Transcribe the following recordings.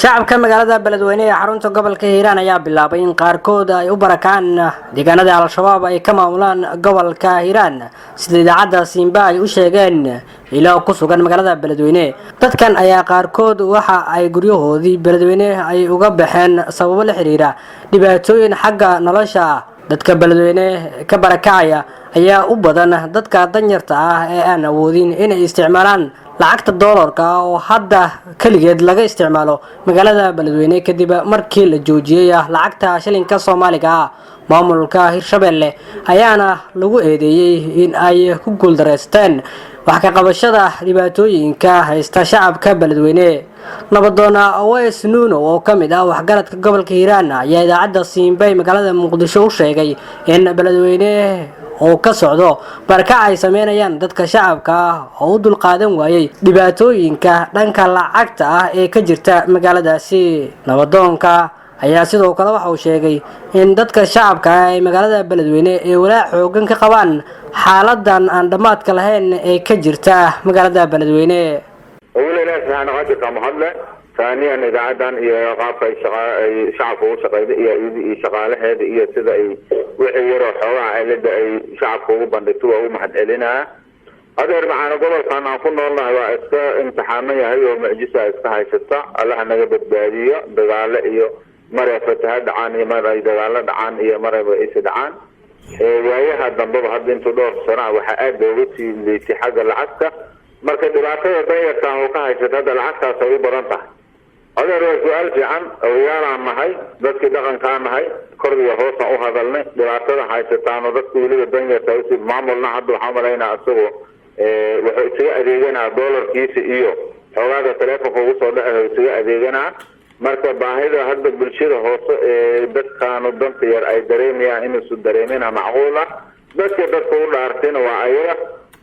shacabka magaalada Beledweyne ee xarunta gobolka Hiiraan ayaa bilaabay in qaarkood ay u barakaan deegaanada al-shabaab ay ka maamulaan gobolka Hiiraan sida idaacada Simba ay u sheegeen ilaa ku sugan magaalada Beledweyne. Dadkan ayaa qaarkood waxa ay guryahoodii Beledweyne ay uga baxeen sababo la xiriira dhibaatooyin xagga nolosha. dadka Beledweyne ka barakacaya ayaa u badan dadka danyarta ah ee aan awoodin inay isticmaalaan lacagta dollarka oo hadda kaligeed laga isticmaalo magaalada Beledweyne kadib markii la joojiyay lacagta shilinka Soomaaliga. maamulka Hirshabelle ayaana lagu eedeeyay in ay ku guuldareysteen wax ka qabashada dhibaatooyinka haysta shacabka Beledweyne. nabadoona Aweys Nuuno oo kamid ah waxgaradka gobolka Hiiraan ayaa idaacada Simba magaalada Muqdisho u sheegay in Beledweyne oo ka socdo baraka ay sameynayaan dadka shacabka oo u dul qaadan waayay dhibaatooyinka dhanka lacagta ah ee ka jirta magaaladaasi. nabadoonka ayaa sidoo kale waxa uu sheegay in dadka shacabka ay magaalada Beledweyne ee walaac xoogan ka qabaan xaaladan aan dhamaadka lahayn ee ka jirta magaalada Beledweyne. أولا أنا قد كمحلة ثانيا إذا عدن يقاف شعب وشقيد شغالة هذه هي سيدا وحيرو حواء لدى شعب بندتوه ومحد إلينا أدر معنا قبل كان أقول والله وإسكا امتحانية هي ومعجزة إسكا هاي ستة الله نجبت بادية دغالة إيو مرة فتها دعاني مرة دغالة دعان مرة رئيس دعان وياها الدنبوب هاد انتو دور صراع وحقات دولتي لاتحاد العسكر marka dhibaatada dayarka oo ka haysata lacagtaas ay badan tahay adeer su'aal fiican oo yaan nahay dadkii dhaqanka nahay korbiga hoos u hadalnay dhibaatada haysataan dadku waliba danyarta si maamulna hadda waxaan maleynaa asagoo wuxuu isaga adeeganaa dollarkiisa iyo xogaada telefoonka ugu soo dhaxay isaga adeeganaa marka baahida hadda bulshada hoos dadkaanu danta yar ay dareemayaan inuu soo dareemina macquul ah dadku u dhaarteen waa ayaga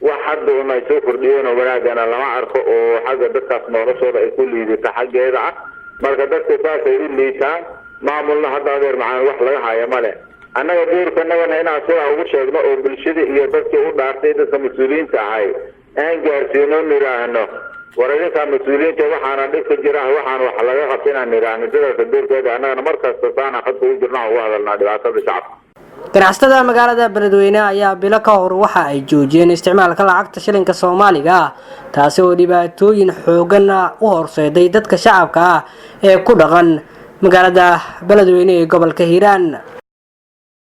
waxaad una soo kordhiyeen wanaagana lama arko oo xagga dadkaas noloshooda ay ku liidata xaggeeda ah marka dadka taas ay liitaan maamulna hadda adeer macaan wax laga hayo male annaga doorkanaga inaan soo ugu sheegno oo bulshada iyo dadka u dhaartay dadka mas'uuliyiinta ahay aan gaarsiino niraahno wareegta mas'uuliyiinta waxaana dhigta jira waxaan wax laga qabtaa niraahno dadka doorkooda annaga markaas taana xad u jirnaa oo hadalna dhibaatada shacabka. ganacsatada magaalada Beledweyne ayaa bilo ka hor waxa ay joojiyeen isticmaalka lacagta shilinka Soomaaliga taasi oo dhibaatooyin xoogan u horseeday dadka shacabka ee ku dhaqan magaalada Beledweyne ee gobolka Hiiraan.